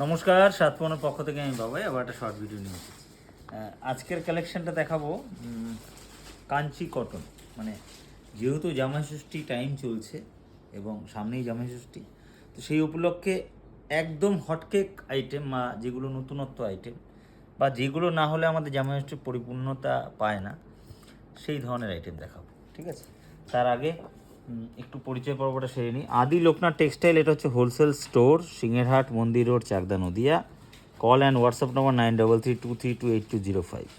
নমস্কার, সাতপনের পক্ষ থেকে আমি বাবাই আবার একটা শর্ট ভিডিও নিয়ে এসেছি। আজকের কালেকশনটা দেখাবো কাঞ্চি কটন। মানে যেহেতু জামাই ষষ্ঠী টাইম চলছে এবং সামনেই জামাই ষষ্ঠী, তো সেই উপলক্ষে একদম হটকেক আইটেম বা যেগুলো নতুনত্ব আইটেম বা যেগুলো না হলে আমাদের জামাই ষষ্ঠীর পরিপূর্ণতা পায় না, সেই ধরনের আইটেম দেখাবো। ঠিক আছে, তার আগে একটু পরিচয় পর্বটা সেরে নিই। আদি লোকনাথ টেক্সটাইল, এটা হচ্ছে wholesale store, Singherhat, Mandir road, Chakdah, Nadia. Call and WhatsApp number 9332328205।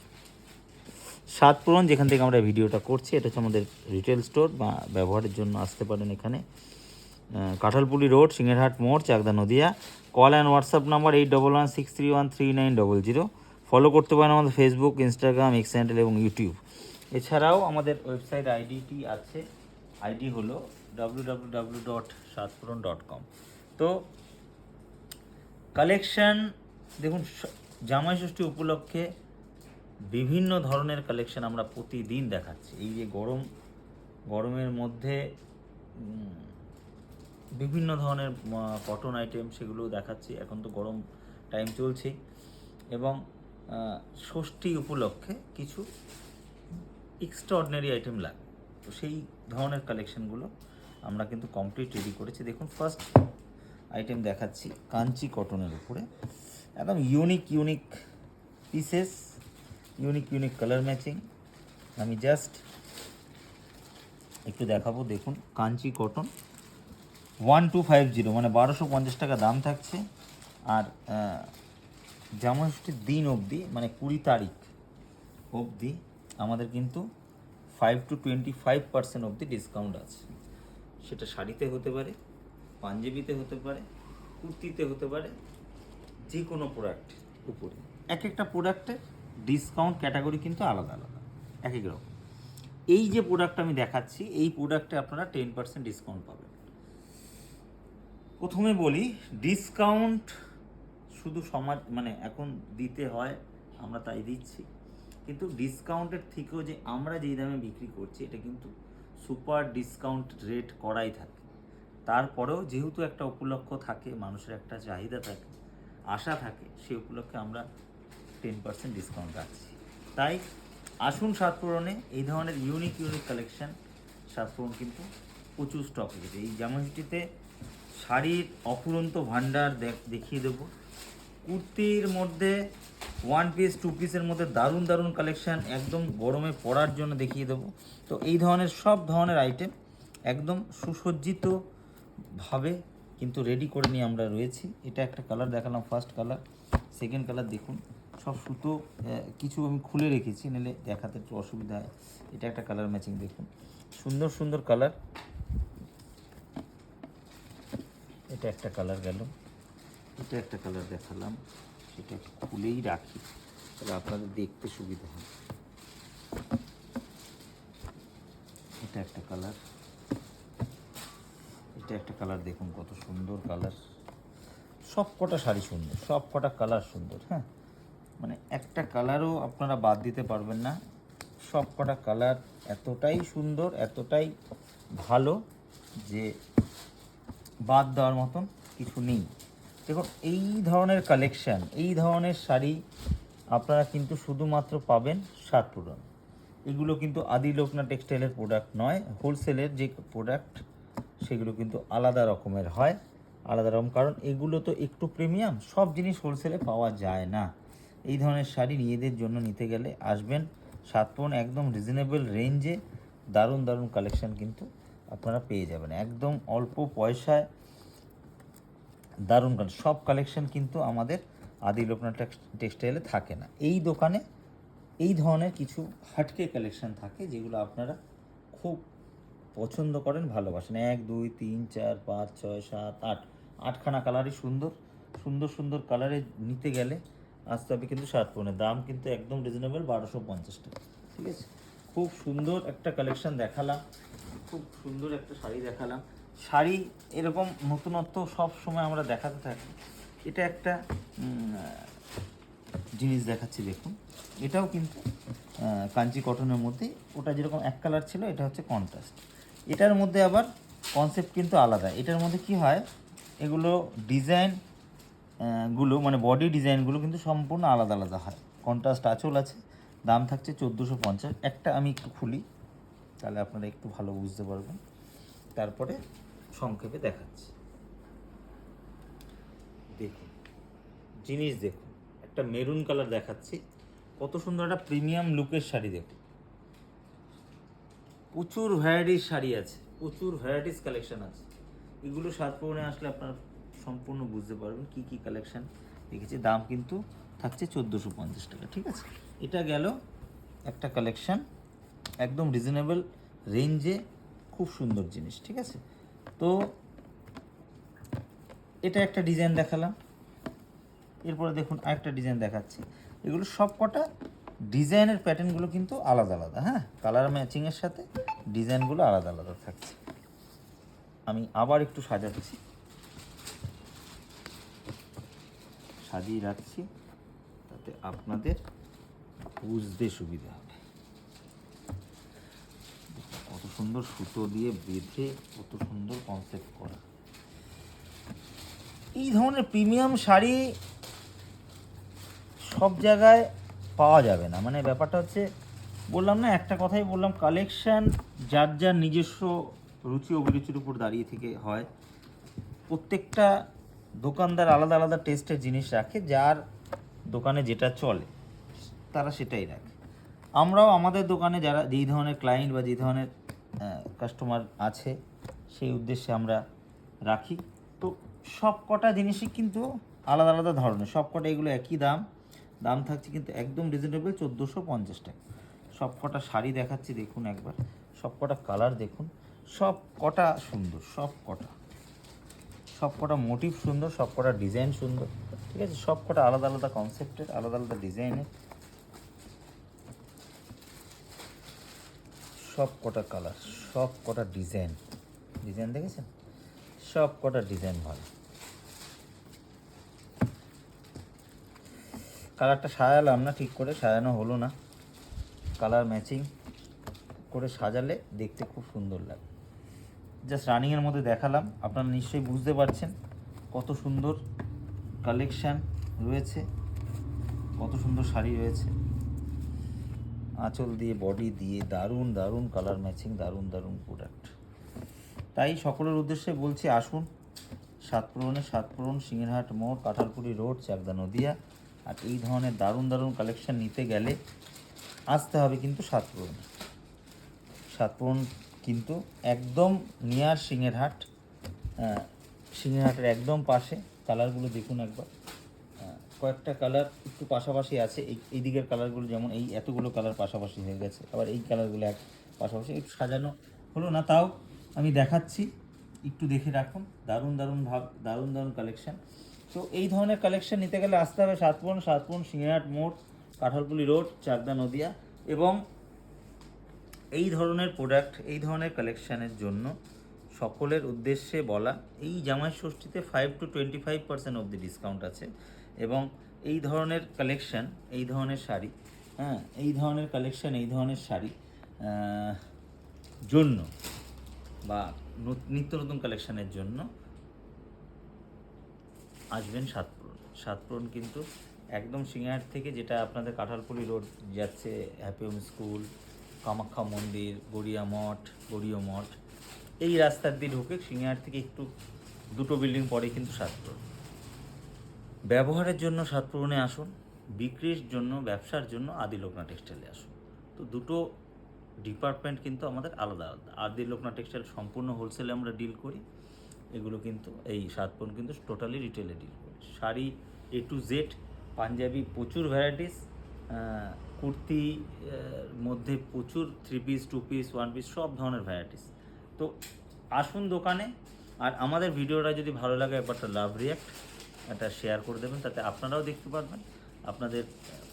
সাতপুরন, যেখান থেকে আমরা ভিডিওটা করছি, এটা হচ্ছে আমাদের রিটেল স্টোর বা ব্যবহারের জন্য আসতে পারেন এখানে। কাঁঠালপুলি রোড, সিংহেরহাট মোড়, Chakdah, Nadia. Call and WhatsApp number 8116313900। Follow করতে পারেন আমাদের ফেসবুক, ইনস্টাগ্রাম, এক্স হ্যান্ডেল এবং ইউটিউব। এছাড়াও আমাদের ওয়েবসাইট আইডিটি আছে, আইডি হলো www.satpuron.com। তো কালেকশান দেখুন, জামাই ষষ্ঠী উপলক্ষে বিভিন্ন ধরনের কালেকশান আমরা প্রতিদিন দেখাচ্ছি। এই যে গরমের মধ্যে বিভিন্ন ধরনের কটন আইটেম, সেগুলোও দেখাচ্ছি। এখন তো গরম টাইম চলছে এবং ষষ্ঠী উপলক্ষে কিছু এক্সট্রাঅর্ডিনারি আইটেম লাগে, তো সেই ধরনের কালেকশানগুলো আমরা কিন্তু কমপ্লিট রেডি করেছি। দেখুন, ফার্স্ট আইটেম দেখাচ্ছি কাঞ্চি কটনের উপরে, একদম unique pieces, unique colour matching. আমি জাস্ট একটু দেখাবো। দেখুন, কাঞ্চি কটন 1250, মানে 1250 টাকা দাম থাকছে। আর জামাই ষষ্ঠীর দিন অবধি, মানে 20 তারিখ অবধি আমাদের কিন্তু 5 to 25% অবধি ডিসকাউন্ট আছে। সেটা শাড়িতে হতে পারে, পাঞ্জাবিতে হতে পারে, কুর্তিতে হতে পারে, যে কোনো প্রোডাক্ট উপরে। এক একটা প্রোডাক্টের ডিসকাউন্ট ক্যাটাগরি কিন্তু আলাদা আলাদা, এক এক রকম। এই যে প্রোডাক্ট আমি দেখাচ্ছি, এই প্রোডাক্টে আপনারা 10% ডিসকাউন্ট পাবেন। প্রথমে বলি, ডিসকাউন্ট শুধু সমাজ মানে এখন দিতে হয়, আমরা তাই দিচ্ছি, কিন্তু ডিসকাউন্টের থেকেও যে আমরা যেই দামে বিক্রি করছি, এটা কিন্তু সুপার ডিসকাউন্ট রেট করাই থাকে। তারপরেও যেহেতু একটা উপলক্ষ থাকে, মানুষের একটা চাহিদা থাকে, আশা থাকে, সেই উপলক্ষে আমরা 10% ডিসকাউন্ট রাখছি। তাই আসুন সাতপুরনে, এই ধরনের ইউনিক কালেকশান সাতপুরন কিন্তু প্রচুর স্টক রেখেছে। এই জামাষষ্ঠীতে শাড়ির অফুরন্ত ভাণ্ডার দেখিয়ে দেবো। কুর্তির মধ্যে 1 পিস 2 পিসের মধ্যে দারুণ কালেকশান একদম গরমে পরার জন্য দেখিয়ে দেবো। তো এই ধরনের সব ধরনের আইটেম একদম সুসজ্জিতভাবে কিন্তু রেডি করে নিয়ে আমরা রয়েছি। এটা একটা কালার দেখালাম, ফার্স্ট কালার। সেকেন্ড কালার দেখুন, সব সুতো কিছু আমি খুলে রেখেছি, নাহলে দেখাতে একটু অসুবিধা হয়। এটা একটা কালার ম্যাচিং, দেখুন সুন্দর কালার। এটা একটা কালার গেল, এটা একটা কালার দেখালাম, সেটা খুলেই রাখি তাহলে আপনাদের দেখতে সুবিধা হয়। এটা একটা কালার, এটা একটা কালার, দেখুন কত সুন্দর কালার। সব কটা শাড়ি সুন্দর, সব কটা কালার সুন্দর। হ্যাঁ, মানে একটা কালারও আপনারা বাদ দিতে পারবেন না। সব কটা কালার এতটাই সুন্দর, এতটাই ভালো যে বাদ দেওয়ার মতন কিছু নেই। দেখুন, এই ধরনের কালেকশান, এই ধরনের শাড়ি আপনারা কিন্তু শুধুমাত্র পাবেন সাতপুরন। এগুলো কিন্তু আদি লোকনাথ টেক্সটাইলের প্রোডাক্ট নয়, হোলসেলের যে প্রোডাক্ট সেগুলো কিন্তু আলাদা রকমের হয়, আলাদা রকম, কারণ এগুলো তো একটু প্রিমিয়াম, সব জিনিস হোলসেলে পাওয়া যায় না। এই ধরনের শাড়ি নিজেদের জন্য নিতে গেলে আসবেন সাতপুরন, একদম রিজনেবল রেঞ্জে দারুণ কালেকশান কিন্তু আপনারা পেয়ে যাবেন একদম অল্প পয়সায়। দারুণ সব কালেকশন কিন্তু আমাদের আদি লোকনাথ টেক্সটাইলে থাকে না। এই দোকানে এই ধরনের কিছু হাটকে কালেকশন থাকে, যেগুলো আপনারা খুব পছন্দ করেন, ভালোবাসেন। 1 2 3 4 5 6 7 8, 8খানা কালারই সুন্দর কালারে নিতে গেলে আসতে হবে কিন্তু সাতপুরনের। দাম কিন্তু একদম রিজনেবল, 1250 টাকা। ঠিক আছে, খুব সুন্দর একটা কালেকশন দেখালাম, খুব সুন্দর একটা শাড়ি দেখালাম। শাড়ি এরকম নতুনত্ব সব সময় আমরা দেখাতে থাকি। এটা একটা জিনিস দেখাচ্ছি, দেখুন এটাও কিন্তু কাঞ্চি কটনের মধ্যে, ওটা যেরকম এক কালার ছিল, এটা হচ্ছে কন্ট্রাস্ট। এটার মধ্যে আবার কনসেপ্ট কিন্তু আলাদা। এটার মধ্যে কি হয়, এগুলো ডিজাইন গুলো মানে বডি ডিজাইনগুলো কিন্তু সম্পূর্ণ আলাদা আলাদা হয়। কন্ট্রাস্ট আঁচল আছে, দাম থাকছে 1450। একটা আমি একটু খুলি, তাহলে আপনারা একটু ভালো বুঝতে পারবেন, তারপরে সংক্ষেপে দেখাচ্ছি। দেখুন জিনিস, দেখুন একটা মেরুন কালার দেখাচ্ছি, কত সুন্দর একটা প্রিমিয়াম লুকের শাড়ি। দেখুন প্রচুর ভ্যারাইটিস শাড়ি আছে, প্রচুর ভ্যারাইটিস কালেকশন আছে। এগুলো সাতপুরে আসলে আপনারা সম্পূর্ণ বুঝতে পারবেন কি কি কালেকশন দেখেছি। দাম কিন্তু থাকছে 1450 টাকা, ঠিক আছে। এটা গেল একটা কালেকশন, একদম রিজনেবল রেঞ্জে, খুব সুন্দর জিনিস, ঠিক আছে। তো এটা একটা ডিজাইন দেখালাম, এরপরে দেখুন আরেকটা ডিজাইন দেখাচ্ছি। এগুলো সব কটা ডিজাইনের প্যাটার্নগুলো কিন্তু আলাদা আলাদা, হ্যাঁ, কালার ম্যাচিংয়ের সাথে ডিজাইনগুলো আলাদা আলাদা থাকছে। আমি আবার একটু সাজাচ্ছি, সাজিয়ে রাখছি, তাতে আপনাদের বুঝতে সুবিধা হবে। কত সুন্দর সুতো দিয়ে বেঁধে, কত সুন্দর কনসেপ্ট করা। এই ধরনের প্রিমিয়াম শাড়ি সব জায়গায় পাওয়া যাবে না। মানে ব্যাপারটা হচ্ছে, বললাম না, একটা কথাই বললাম, কালেকশান যার যার নিজস্ব রুচি অভিরুচির উপর দাঁড়িয়ে থেকে হয়। প্রত্যেকটা দোকানদার আলাদা আলাদা টেস্টের জিনিস রাখে, যার দোকানে যেটা চলে তারা সেটাই রাখে। আমরাও আমাদের দোকানে যারা যেই ধরনের ক্লায়েন্ট বা যেই ধরনের কাস্টমার আছে, সেই উদ্দেশ্যে আমরা রাখি। তো সব কটা জিনিসই কিন্তু আলাদা আলাদা ধরনের, সব কটা এগুলো একই দাম, দাম থাকছে কিন্তু একদম রিজনেবল 1450 টাকা। সব কটা শাড়ি দেখাচ্ছি, দেখুন একবার, সব কটা কালার দেখুন, সব কটা সুন্দর, সব কটা মোটিভ সুন্দর, সব কটা ডিজাইন সুন্দর, ঠিক আছে। সব কটা আলাদা আলাদা কনসেপ্টের, আলাদা আলাদা ডিজাইনের, সব কটা কালার, সব কটা ডিজাইন দেখেছেন, সব কটা ডিজাইন ভালো। কালারটা সাজালাম না, ঠিক করে সাজানো হলো না, কালার ম্যাচিং করে সাজালে দেখতে খুব সুন্দর লাগে। জাস্ট রানিংয়ের মধ্যে দেখালাম, আপনারা নিশ্চয়ই বুঝতে পারছেন কত সুন্দর কালেকশান রয়েছে, কত সুন্দর শাড়ি রয়েছে, আঁচল দিয়ে বডি দিয়ে দারুণ দারুণ কালার ম্যাচিং, দারুণ দারুণ প্রোডাক্ট। তাই সকলের উদ্দেশ্যে বলছি, আসুন সাতপুরন সিংহেরহাট মোড়, কাঁঠালপুরি রোড, চাকদা নদিয়া। আর এই ধরনের দারুণ দারুণ কালেকশান নিতে গেলে আসতে হবে কিন্তু সাতপুরন কিন্তু একদম নিয়ার সিংহেরহাট, সিংহেরহাটের একদম পাশে। কালারগুলো দেখুন একবার, কয়েকটা কালার একটু পাশাপাশি আছে, এই দিকের কালারগুলো যেমন এই এতগুলো কালার পাশাপাশি হয়ে গেছে, আবার এই কালারগুলো এক পাশাপাশি, একটু সাজানো হলো না, তাও আমি দেখাচ্ছি, একটু দেখে রাখুন। দারুণ দারুণ দারুণ দারুণ কালেকশান। তো এই ধরনের কালেকশান নিতে গেলে আসতে হবে সাতপুরন সিংহেরহাট মোড়, কাঁঠালপুলি রোড, চাকদা নদিয়া। এবং এই ধরনের প্রোডাক্ট, এই ধরনের কালেকশানের জন্য সকলের উদ্দেশ্যে বলা, এই জামাই ষষ্ঠীতে 5 to 25% অবধি ডিসকাউন্ট আছে। এবং এই ধরনের কালেকশান, এই ধরনের শাড়ি, হ্যাঁ, এই ধরনের কালেকশান, এই ধরনের শাড়ি জন্য বা নিত্য নতুন কালেকশানের জন্য আসবেন সাতপুরন কিন্তু একদম সিংহাট থেকে, যেটা আপনাদের কাঁঠালপুলি রোড যাচ্ছে, হ্যাপি হোম স্কুল, কামাখ্যা মন্দির, গড়িয়া মঠ, এই রাস্তার দিয়ে ঢুকে সিংহাট থেকে একটু দুটো বিল্ডিং পরে কিন্তু সাতপুরন। ব্যবহারের জন্য সাতপুরনে আসুন, বিক্রির জন্য, ব্যবসার জন্য আদি লোকনাথ টেক্সটাইলে আসুন। তো দুটো ডিপার্টমেন্ট কিন্তু আমাদের আলাদা আলাদা। আদি লোকনাথ টেক্সটাইল সম্পূর্ণ হোলসেলে আমরা ডিল করি, এগুলো কিন্তু এই সাতপুরন কিন্তু টোটালি রিটেলে ডিল করি। Sari A to Z, panjabi প্রচুর ভ্যারাইটিস, কুর্তি মধ্যে প্রচুর 3 পিস 2 পিস 1 পিস সব ধরনের ভ্যারাইটিস। তো আসুন দোকানে। আর আমাদের ভিডিওটা যদি ভালো লাগে, একবারটা লাভ রিয়াক্ট এটা শেয়ার করে দেবেন, তাতে আপনারাও দেখতে পারবেন, আপনাদের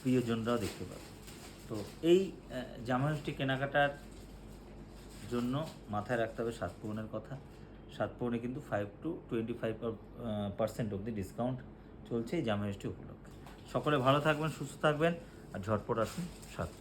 প্রিয়জনরাও দেখতে পারবেন। তো এই জামাষষ্ঠী কেনাকাটার জন্য মাথায় রাখতে হবে সাতপুরনের কথা। সাতপুরনে কিন্তু 5 to 25% অবধি ডিসকাউন্ট চলছে এই জামাষষ্ঠী উপলক্ষে। সকলে ভালো থাকবেন, সুস্থ থাকবেন, আর ঝটপট আসুন সাতপুর।